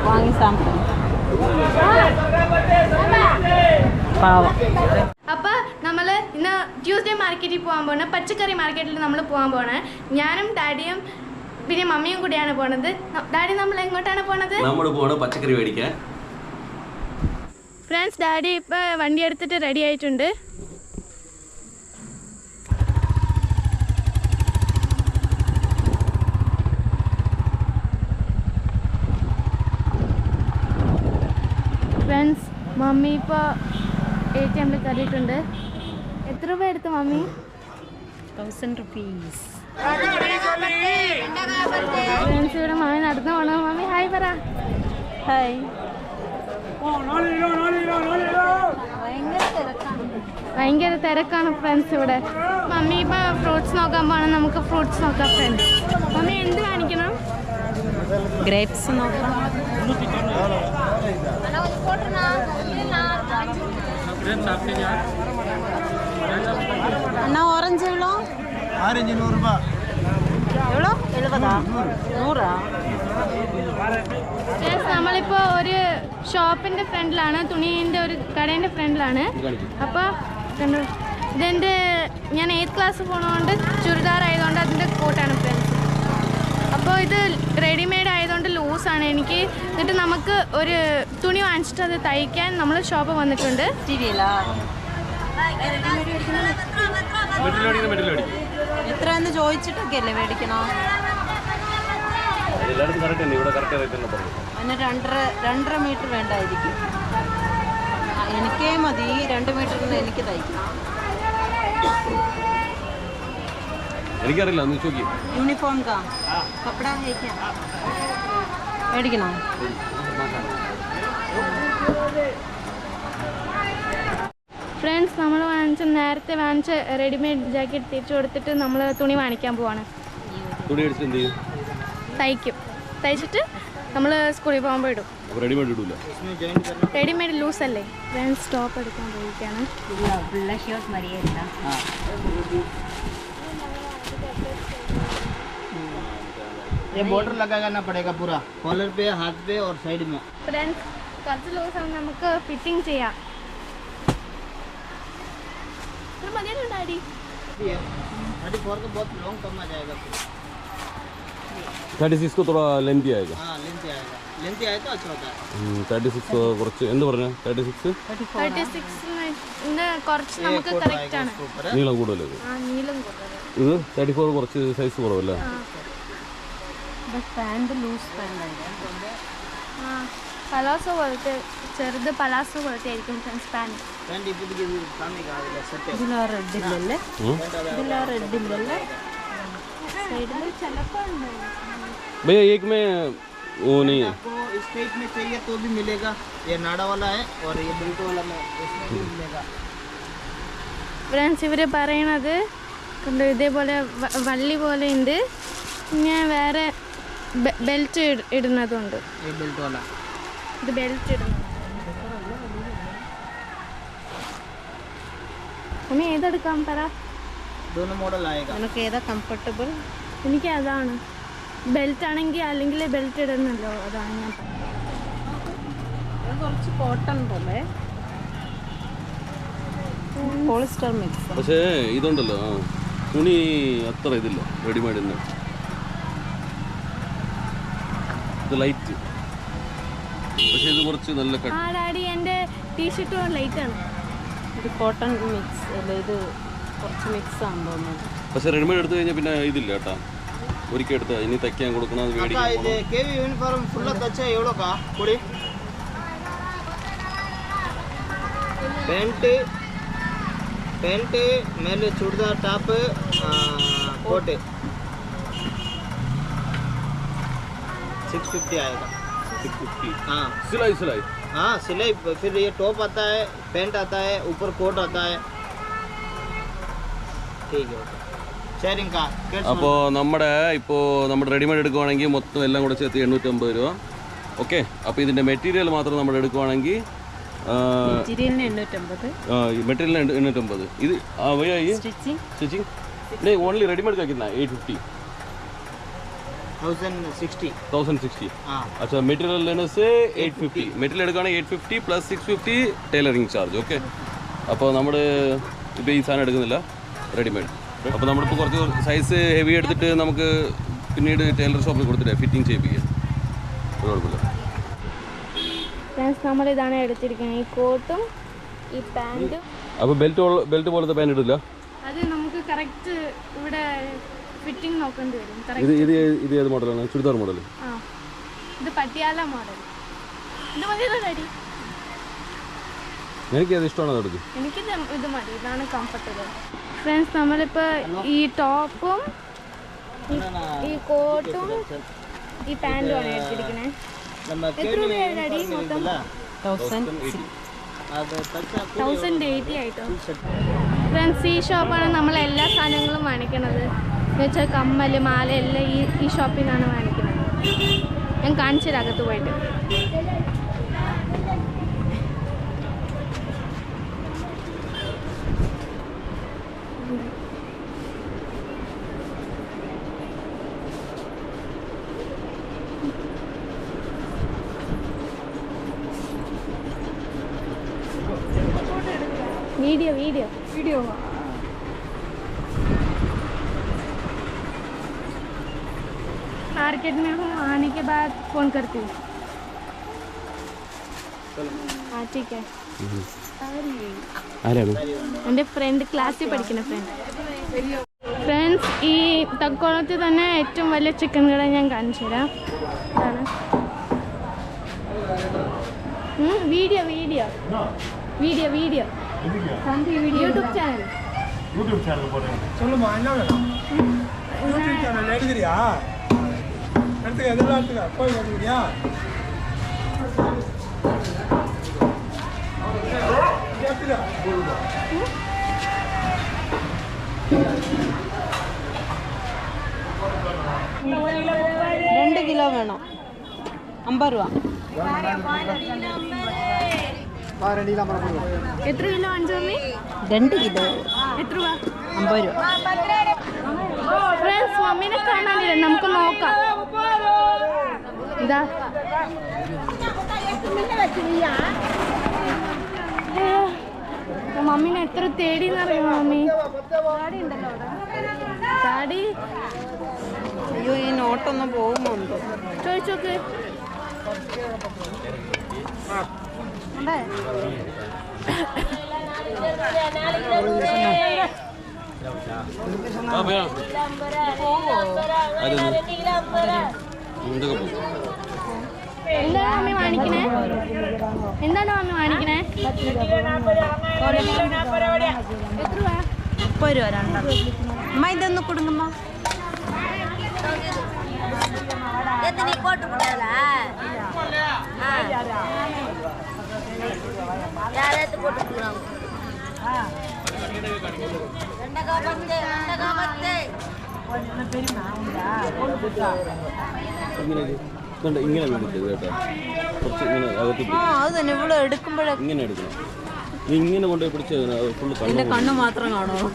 വാങ്ങി സാമ്പിൾ പാവം. അപ്പോൾ നമ്മൾ ഇന്ന് ട്യൂസ്ഡേ മാർക്കറ്റിൽ പോകാൻ പോകണം. പച്ചക്കറി മാർക്കറ്റിൽ നമ്മൾ പോകാൻ പോകണം. ഞാനും ഡാഡിയും പിന്നെ മമ്മിയും കൂടിയാണ് പോണത്. ഡാഡി നമ്മൾ എങ്ങോട്ടാണ് പോണത്? നമ്മൾ പോകണം പച്ചക്കറി മേടിക്കാൻ. ഫ്രണ്ട്സ്, ഡാഡി ഇപ്പോൾ വണ്ടി എടുത്തിട്ട് റെഡി ആയിട്ടുണ്ട്. ഫ്രണ്ട്സ്, മമ്മി ഇപ്പോൾ ATM കയറിയിട്ടുണ്ട്. എത്ര രൂപ എടുത്തു മമ്മി? 1000 rupees. ഫ്രണ്ട്സ്, ഇവിടെ മമ്മി നടന്നു പോകണം. മമ്മി ഹായ് പറ. ഹായ്. ഭയങ്കര തിരക്കാണ് ഫ്രണ്ട്സ് ഇവിടെ. മമ്മി ഇപ്പോൾ ഫ്രൂട്ട്സ് നോക്കാൻ പോകണം. നമുക്ക് ഫ്രൂട്ട്സ് നോക്കാം ഫ്രണ്ട്സ്. മമ്മി എന്ത് കാണിക്കണം? ഗ്രേപ്സ് നോക്കാം. അണ്ണാ ഓറഞ്ച് എവ്വളോ? ഓറഞ്ച് 100 രൂപ. എവ്വളോ? 70 100. നമ്മളിപ്പോൾ ഒരു ഷോപ്പിൻ്റെ ഫ്രണ്ടിലാണ്, തുണീൻ്റെ ഒരു കടേൻ്റെ ഫ്രണ്ടിലാണ്. അപ്പോൾ ഇതെൻ്റെ ഞാൻ 8th ക്ലാസ് പോണതുകൊണ്ട് ചുരിദാർ ആയതുകൊണ്ട് അതിൻ്റെ കോട്ടാണ് ഫ്രണ്ട്സ്. അപ്പോൾ ഇത് റെഡിമെയ്ഡ് ആയതുകൊണ്ട് ലൂസാണ് എനിക്ക്. എന്നിട്ട് നമുക്ക് ഒരു തുണി വാങ്ങിച്ചിട്ട് അത് തയ്ക്കാൻ നമ്മൾ ഷോപ്പ് വന്നിട്ടുണ്ട്. എത്രയെന്ന് ചോദിച്ചിട്ടൊക്കെ അല്ലേ മേടിക്കണോ? അതിന് 2.5 മീറ്റർ വേണ്ടായിരിക്കും. എനിക്കേ മതി. 2 മീറ്ററിന് എനിക്ക് തയ്ക്കണം. എനിക്കറിയില്ല, ഒന്ന് ചോദിക്കും. യൂണിഫോം കാ കപ്പട മേടിക്കണോ? ഫ്രണ്ട്സ്, നമ്മൾ നേരത്തെ വാങ്ങിച്ച റെഡിമെയ്ഡ് ജാക്കറ്റ് തിരിച്ചു കൊടുത്തിട്ട് നമ്മൾ തുണി വാങ്ങിക്കാൻ പോവാണ്. തുണി അടിച്ചിട്ട് എന്ത് ചെയ്യും? തയ്ക്കും. തയ്ച്ചിട്ട് നമ്മൾ സ്കൂളിൽ പോകുമ്പോൾ ഇടും. റെഡിമെയ്ഡ് ഇടൂല. റെഡിമെയ്ഡ് ലൂസ് അല്ലേ. ഫ്രണ്ട്സ്, സ്റ്റോപ്പ് എടുക്കാൻ പോയിരിക്കുകയാണ്. ये बॉर्डर लगाना पड़ेगा पूरा, कॉलर पे, हाथ पे और साइड में. ഫ്രണ്ട്സ്, കുറച്ച് ലൂസ് നമുക്ക് ഫിറ്റിംഗ് ചെയ്യാം. ഡാഡി 34 का बहुत लॉन्ग कम आ जाएगा. 36 को थोड़ा लेंथी आएगा. हाँ, लेंथी आएगा. लेंथी आए तो अच्छा होता है. 36 കുറച്ച് എന്ത് പറഞ്ഞ? 36 കുറച്ച് നമുക്ക് കറക്റ്റ് ആണ്. നീളം കൂടുതലല്ലേ? നീളം കൂടുതൽ. ഇത് 34 കുറച്ച് സൈസ് കുറവല്ലേ? Pant loose pant. പലാസോ പോലത്തെ, ചെറുത് പലാസോ പോലത്തെ ആയിരിക്കും ഫ്രണ്ട്സ് പാൻറ്. ഇതിലാ റെഡ് ഇല്ലല്ലേ? ഇതിലാ റെഡ് ഇല്ലല്ലേ? സൈഡിൽ ചിലപ്പോൾ ഉണ്ട്. भैया एक में वो नहीं है. आपको इस टाइप में चाहिए तो भी मिलेगा. ये नाड़ा वाला है और ये बेल्टो वाला में इसमें भी मिलेगा. ഫ്രണ്ട്സ്, ഇവർ പറയണത് കണ്ടോ, ഇതേപോലെ വള്ളി പോലെ ഉണ്ട്. പിന്നെ വേറെ ബെൽറ്റ് ഇടുന്നതുണ്ട്. ये बेल्ट वाला. ഇത് ബെൽറ്റ് ഇടുന്നത്. അമ്മ ഏതെടുക്കാൻ പറ. दोनों मॉडल आएगा. നിനക്ക് ഏതാ കംഫർട്ടബിൾ? എനിക്ക് അതാണ്. ബെൽറ്റ് ആണെങ്കിൽ അല്ലെങ്കിൽ ബെൽറ്റ് ഇടുന്നല്ലോ, അതാണ് ഞാൻ. കുറച്ച് കോട്ടൺ പോലെ, പോളിസ്റ്റർ മിക്സ്. പക്ഷേ ഇതുണ്ടല്ലോ, തുണി അത്ര ഇതില്ല റെഡിമെയ്ഡിന്. ഇത് ലൈറ്റ്, പക്ഷേ ഇത് കുറച്ച് നല്ല കട്ട്. ആ ഡാഡി, എൻ്റെ ടീഷർട്ട് ലൈറ്റാണ്. ഇത് കോട്ടൺ മിക്സ് അല്ല, ഇത് കുറച്ച് മിക്സ് ആണെന്ന് തോന്നുന്നത്. പക്ഷേ റെഡിമെയ്ഡ് എടുത്തു കഴിഞ്ഞാൽ പിന്നെ ഇതില്ല കേട്ടാ. ഒരിക്കൽ എടുത്താൽ ഇനി തയ്ക്കാൻ കൊടുക്കണം, അത് മേടിക്കണം. केवी यूनिफॉर्म फुल अच्छा एवढो का कोडी पैंट मेले चूड़दार टॉप कोट 650 आएगा. 650. हाँ, सिलाई. हाँ सिलाई. फिर ये टॉप आता है, पैंट आता है, ऊपर कोट आता है. ठीक है. അപ്പോൾ നമ്മുടെ റെഡിമെയ്ഡ് എടുക്കുവാണെങ്കിൽ മൊത്തം എല്ലാം കൂടെ ചേർത്ത് 850 രൂപ. ഓക്കെ. അപ്പോൾ ഇതിൻ്റെ മെറ്റീരിയൽ മാത്രം നമ്മൾ എടുക്കുവാണെങ്കിൽ മെറ്റീരിയലിന് 850. ഇത് भैया ये स्टिचिंग नहीं ओनली रेडीमेड का कितना 850. 1060. 1060. हाँ अच्छा मटेरियल लेने से 850. മെറ്റീരിയൽ എടുക്കുകയാണെങ്കിൽ 850 പ്ലസ് 650 ടൈലറിങ് ചാർജ്. ഓക്കെ, അപ്പോൾ നമ്മൾ ഇപ്പോൾ ഈ സാധനം എടുക്കുന്നില്ല, റെഡിമെയ്ഡ്. അപ്പോൾ നമ്മളിപ്പോൾ കുറച്ച് സൈസ് ഹെവി എടുത്തിട്ട് നമുക്ക് പിന്നീട് ടൈലർ ഷോപ്പിൽ കൊടുത്തിട്ട് ഫിറ്റിംഗ് ചെയ്യിപ്പിക്കാം, ഒരു കുഴപ്പമില്ല. ഫ്രണ്ട്സ് നമ്മളിതാണ് എടുത്തിരിക്കുന്നത്, ഈ കോട്ടും ഈ പാൻറ്റും. അപ്പോൾ ബെൽറ്റ് പോലത്തെ പാൻറ് ഇടില്ല, അത് നമുക്ക് കറക്റ്റ് ഇവിടെ ഫിറ്റിംഗ് നോക്കേണ്ടി വരും. ഇത് ഏത് മോഡലാണ്? ചുരിദാർ മോഡൽ. ആ, ഇത് പട്ടിയാല മോഡൽ. ഇത് മതിയല്ലോ ഡാഡി? എനിക്ക് അത് ഇഷ്ടമാണോ? എടുക്കും. എനിക്കിത് ഇത് മതി, ഇതാണ് കംഫർട്ടബിൾ. ഫ്രണ്ട്സ് നമ്മളിപ്പോൾ ഈ ടോപ്പും ഈ കോട്ടും ഈ പാൻറ്റും ആണ് എടുത്തിരിക്കുന്നത്. എത്ര രൂപയാണ് ഡാഡി മൊത്തം? 1080 ആയിട്ടോ. ഫ്രണ്ട്സ് ഈ ഷോപ്പാണ് നമ്മൾ എല്ലാ സാധനങ്ങളും വാങ്ങിക്കുന്നത്. എന്ന് വെച്ചാൽ കമ്മൽ, മാല എല്ലാം ഈ ഷോപ്പിൽ നിന്നാണ് വാങ്ങിക്കുന്നത്. ഞാൻ കാണിച്ചു തരാം അകത്ത് പോയിട്ട്. वीडियो मार्केट में हूँ, आने के बाद फ़ोन करती हूँ. हाँ ठीक है. എൻ്റെ ഫ്രണ്ട് ക്ലാസ്സിൽ പഠിക്കുന്ന ഫ്രണ്ട്സ് ഈ തക്കോളത്തിൽ തന്നെ ഏറ്റവും വലിയ ചിക്കൻ കട ഞാൻ കാണിച്ചു തരാം. വീഡിയോ यूट्यूब चैनल चलो मानना बेटा यूट्यूब चैनल ऐड करिया करते एदला आटगा कोई बात नहीं यार क्या बोलूंगा 2 കിലോ വേണം, 50 രൂപ. എത്ര കിലോ വാങ്ങിച്ചു മമ്മി? 2 കിലോ. എത്ര രൂപ? 50 രൂപ. ഫ്രണ്ട്സ് മമ്മീനെ കാണാനില്ല, നമുക്ക് നോക്കാം. ഇതാ മമ്മീനെ എത്ര തേടിന്നറിയോ മമ്മി? ഡാഡി അയ്യോ, ഈ നോട്ടൊന്നും പോകുന്നുണ്ടോ ചോദിച്ചോക്ക്. എന്താണ് മമ്മി വാങ്ങിക്കണേ? എന്താണ് മമ്മി വാങ്ങിക്കണേ? എത്ര രൂപ? 30 രൂപ രണ്ടെണ്ണം. അമ്മ ഇതൊന്ന് കൊടുങ്ങമ്മ. ഇങ്ങനെ മേടിച്ചത് കേട്ടോ, കുറച്ച് ഇങ്ങനെ അകത്ത് അത് തന്നെ ഇവിടെ എടുക്കുമ്പോഴേ ഇങ്ങനെ എടുക്കണം. നീ ഇങ്ങനെ കൊണ്ടുപോയി പിടിച്ച് ഫുള്ള് എൻ്റെ കണ്ണ് മാത്രം കാണുമോ?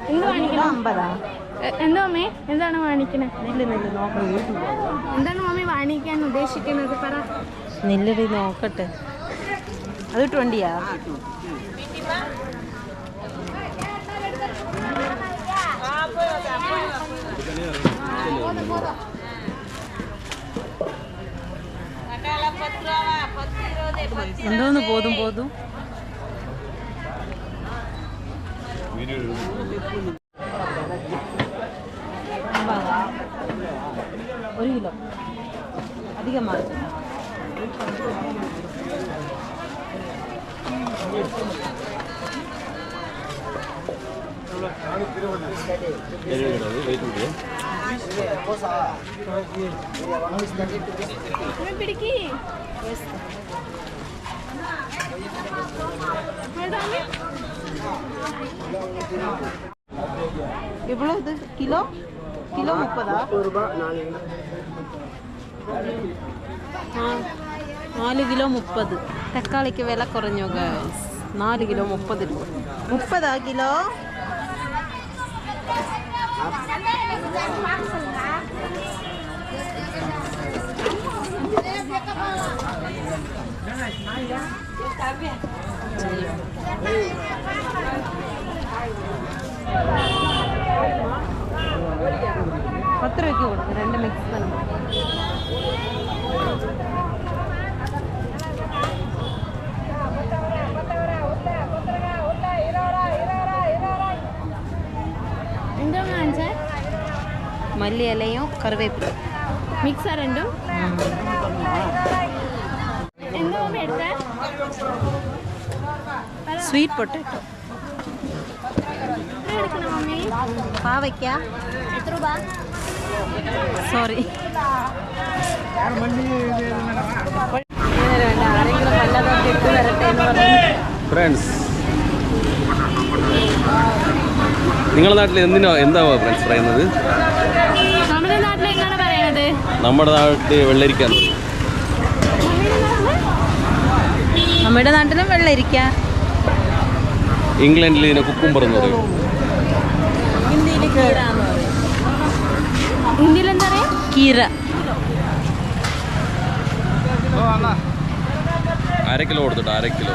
എന്ത് വാങ്ങിക്കണം? 50. എന്താ മമ്മി എന്താണ് വാങ്ങിക്കണേ? എന്താണ് മമ്മി വാങ്ങിക്കാൻ ഉദ്ദേശിക്കുന്നത്? പറ. നെല്ലടി നോക്കട്ടെ. അത് 20യാ? എന്തോന്ന് പോതും 1 കിലോ അധികമാണ്. പിടിക്ക്. എவ்வளோ ഇത്? കിലോ 30. 4 കിലോ 30. തക്കാളിക്ക് വില കുറഞ്ഞു ഗൈസ്. 4 കിലോ 30 രൂപ. 30 കിലോ. എനിക്ക് കൊടുക്കും 2 മിക്സ് തന്നെ. എന്തോ കാണിച്ചേ? മല്ലി ഇലയും കറിവേപ്പിലും മിക്സാ രണ്ടും? എന്തോ എടുത്തേ? Sweet potato. എടുക്കണം മമ്മി. പാവയ്ക്ക. എത്ര രൂപ? സോറി, വേണ്ട, ആരെങ്കിലും വല്ലതും ഇട്ട് വരട്ടെ എന്ന് പറഞ്ഞു. ഫ്രണ്ട്സ്, നിങ്ങളുടെ നാട്ടിൽ എന്താ ഫ്രണ്ട്സ് പറയുന്നത്? നമ്മുടെ നാട്ടിൽ എന്താണ് പറയണത്? നമ്മുടെ നാട്ടിൽ വെള്ളരിക്കാൻ. നമ്മുടെ നാട്ടിലും വെള്ളരിക്ക. ഇംഗ്ലണ്ടിൽ ഇതിനെ കുക്കുംബർ എന്ന് പറയും. ഹിന്ദിയിൽ കീര എന്ന് പറയും. ഹിന്ദിയിൽ എന്താ പറയാ? കീര. 1/2 കിലോ കൊടുത്തിട്ട് 1/2 കിലോ.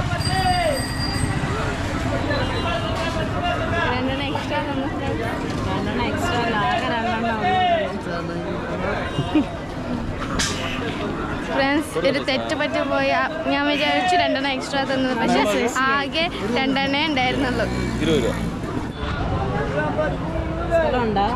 2 എക്സ്ട്രാ തന്നു. 2 എക്സ്ട്രാ ആകെ 2 ഫ്രണ്ട്സ്, ഒരു തെറ്റ് പറ്റി പോയി. ഞാൻ വിചാരിച്ചു 2 എക്സ്ട്രാ തന്നത്, പക്ഷെ ആകെ 2 ഉണ്ടായിരുന്നുള്ളൂ. 20 രൂപ. സ്ഥലമുണ്ടോ?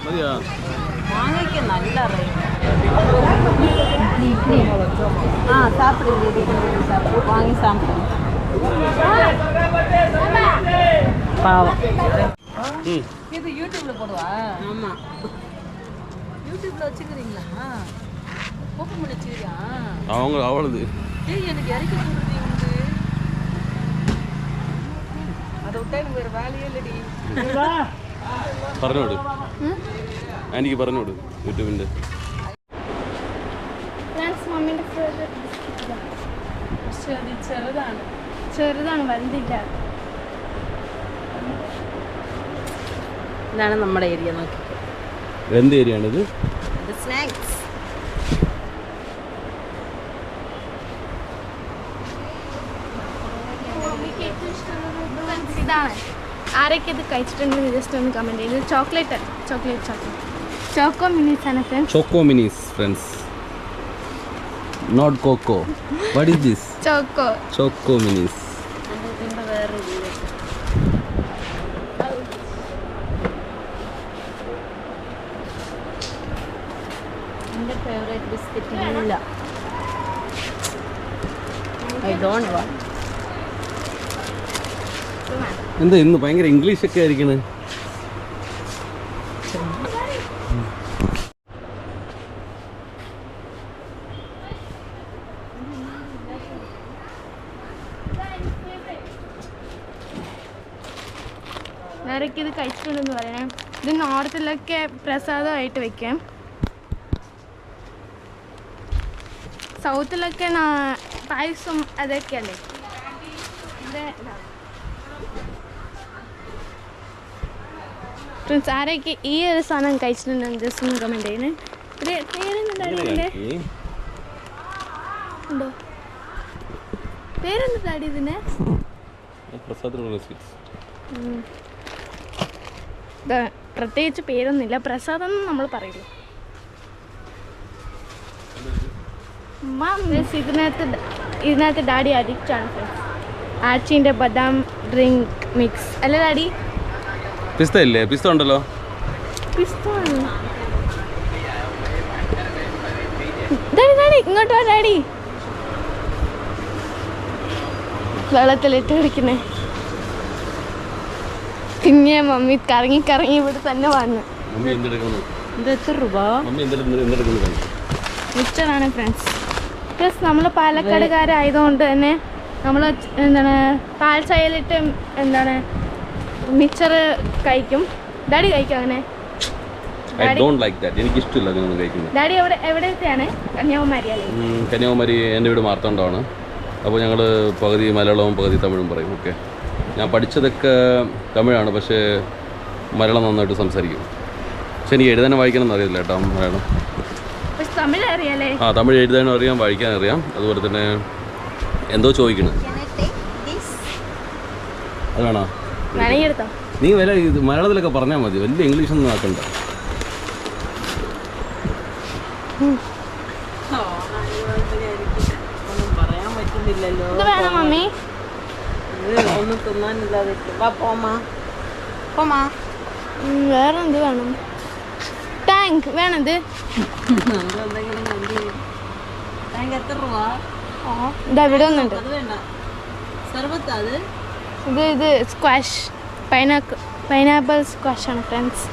മതിയാ? മാങ്ങയ്ക്ക് നല്ല റേറ്റ്. ആ സാപ്പിടും വാങ്ങി സാപ്പിടും. பாவம். இது யூடியூப்ல போடுவா? ஆமா, யூடியூப்ல வச்சுக்கிறீங்களா? ஓப்பன் பண்ணி வச்சுக்கிறியா? அவங்க அவளுது. ஏய், எனக்கு இறக்கி போடுறீங்க வந்து அதை விட்டா எனக்கு வேறு வேலையே இல்லடி. പറഞ്ഞോട്, എനിക്ക് പറഞ്ഞോട് യൂട്യൂബിൻ്റെ. ചെറുതാണ്, വലുതില്ല. ഇതാണ് നമ്മുടെ ഏരിയ. നോക്കി, എന്ത് ഏരിയയാണിത്? സ്നാക്സ്. ഇതാണ്. ആരൊക്കെ ഇത് കഴിച്ചിട്ടുണ്ടെന്ന് ജസ്റ്റ് ഒന്ന് കമൻറ്റ് ചെയ്ത്. ചോക്ലേറ്റ് ചോക്കോ മിനീസ് ആണ് friends. Choco Minis friends, not coco. What is this? Choco Minis. ഇതിൻ്റെ വേറെ എൻ്റെ ഫേവറേറ്റ് ബിസ്ക്കറ്റ് ഇല്ല. I don't want. എന്താ ഇന്ന് ഭയങ്കര ഇംഗ്ലീഷൊക്കെ ആയിരിക്കണേ? ആരൊക്കെ ഇത് കഴിച്ചിട്ടുണ്ടെന്ന് പറയണേ. ഇത് നോർത്തിലൊക്കെ പ്രസാദമായിട്ട് വെക്കാം. സൗത്തിലൊക്കെ പായസം അതൊക്കെയല്ലേ. ഫ്രണ്ട്സ്, ആരൊക്കെ ഈ ഒരു സാധനം കഴിച്ചിട്ടുണ്ടെന്ന് ജസ്റ്റ് ഒന്ന് കമൻറ്റ് ചെയ്യണേ. പേരെന്താ ഉണ്ടോ? പേരെന്താ ഡാഡി ഇതിന്? പ്രത്യേകിച്ച് പേരൊന്നുമില്ല. പ്രസാദം എന്ന് നമ്മൾ പറയില്ല. ഇതിനകത്ത് ഡാഡി അഡിക്റ്റ് ആണ് ഫ്രണ്ട്സ്. ആച്ചിൻ്റെ ബദാം ഡ്രിങ്ക് മിക്സ് അല്ലേ ഡാഡി? പിസ്ത ഇല്ലേ? പിസ്ത ഉണ്ടല്ലോ. പിസ്ത ഡാഡി ഇങ്ങോട്ട് വാ ഡാഡി. വെള്ളത്തിലിട്ട് കളിക്കുന്നേ. പിന്നെ മമ്മി കറങ്ങി ഇവിടെ തന്നെ വന്നു. ഇത് എത്ര രൂപ? മിക്സറാണ് ഫ്രണ്ട്സ്. പ്ലസ് നമ്മൾ പാലക്കാടുകാരായതുകൊണ്ട് തന്നെ നമ്മൾ എന്താണ് പാൽ ചായയിലിട്ട് എന്താണ് മിക്സർ കഴിക്കും. ഡാഡി കഴിക്കും അങ്ങനെ? ഡാഡി എവിടെയാണ്? കന്യാകുമാരി. എൻ്റെ വീട് മാർത്താണ്ഡമാണ്. അപ്പോൾ ഞങ്ങൾ പകുതി മലയാളവും പകുതി തമിഴും പറയും. ഓക്കെ, ഞാൻ പഠിച്ചതൊക്കെ തമിഴാണ്, പക്ഷേ മലയാളം നന്നായിട്ട് സംസാരിക്കും. പക്ഷെ എനിക്ക് എഴുതാനും വായിക്കാനൊന്നും അറിയില്ല കേട്ടോ മലയാളം. തമിഴ് അറിയാലേ? തമിഴ് എഴുതാനും അറിയാം, വായിക്കാനും അറിയാം. അതുപോലെ തന്നെ എന്തോ ചോദിക്കണ്. അത് വേണോ? വേണമെങ്കിൽ എടുത്തോ. നീ വില ഇത് മലയാളത്തിലൊക്കെ പറഞ്ഞാൽ മതി, വലിയ ഇംഗ്ലീഷൊന്നും ആക്കണ്ട. ഒന്നും പറയാൻ പറ്റുന്നില്ലല്ലോ. ഇത് വേണം മമ്മി. ഒന്നും തിന്നാനില്ലാതെ വാ പോമാ പോമാ. വേറെ എന്ത് വേണം? ടാങ്ക് വേണത്. എന്തെങ്കിലും ടാങ്ക് എത്ര രൂപ? ഇതാ ഇവിടെ ഒന്നുണ്ട്. അത് വേണ്ട. സർബത്ത് അത് ഇത് സ്ക്വാഷ്, പൈനാപ്പിൾ സ്ക്വാഷ് ആണ് ഫ്രണ്ട്സ്.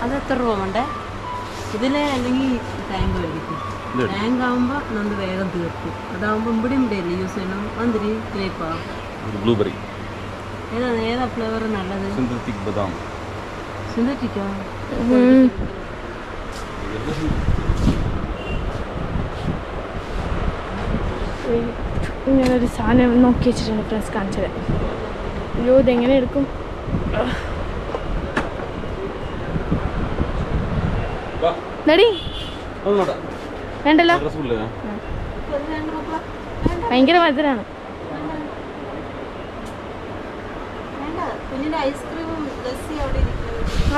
അതെത്ര രൂപ വേണ്ടേ? ഇതിലെ അല്ലെങ്കിൽ ടാങ്ക് മേടിക്കും. ടാങ്ക് ആകുമ്പോൾ നമ്മൾ വേഗം തീർക്കും. അതാകുമ്പോൾ ഇവിടെ അല്ലേ യൂസ് ചെയ്യണം. വന്നിരി ഗ്രേപ്പാ ബ്ലൂബെറി. ഏതാ ഫ്ലേവർ നല്ലത്? സിന്തറ്റിക് ബദാം. സിന്തറ്റിക്കോ? ഞാനൊരു സാധനം നോക്കി വെച്ചിട്ടുണ്ട് ഫ്രണ്ട്സ്, കാണിച്ചത്. അയ്യോ ഇതെങ്ങനെ എടുക്കും? ഡാഡി വേണ്ടല്ലോ, ഭയങ്കര മധുരമാണ്.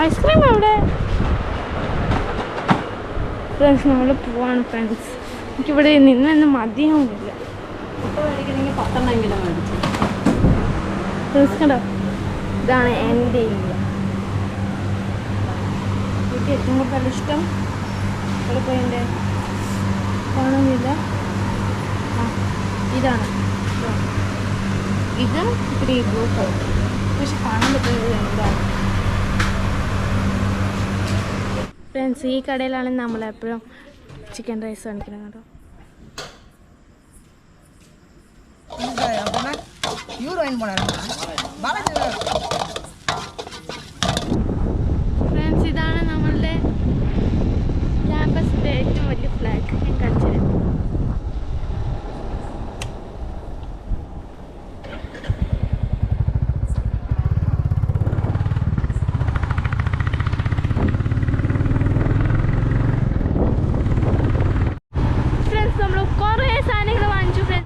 ഐസ്ക്രീം എവിടെ? ഫ്രണ്ട്സ് നമ്മൾ പോവാണ് ഫ്രണ്ട്സ്. എനിക്കിവിടെ നിന്ന് മതിയാവുന്നില്ല. ഫ്രണ്ട്സ് കണ്ടോ, ഇതാണ് എൻ്റെ ഏരിയ. എനിക്ക് ഏറ്റവും കൂടുതൽ ഇഷ്ടം ഇവിടെ പോയി എൻ്റെ കാണുന്നില്ല. ഇതാണ് ഇതും ഇത്തിരി ബ്ലൂ കളർ, പക്ഷെ കാണാൻ പറ്റുന്നത് എന്താണ് ഫ്രണ്ട്സ്. ഈ കടയിലാണ് നമ്മളെപ്പോഴും ചിക്കൻ റൈസ് കാണിക്കണം കേട്ടോ. யூரோ வாங்கி போனாரு பாலாஜி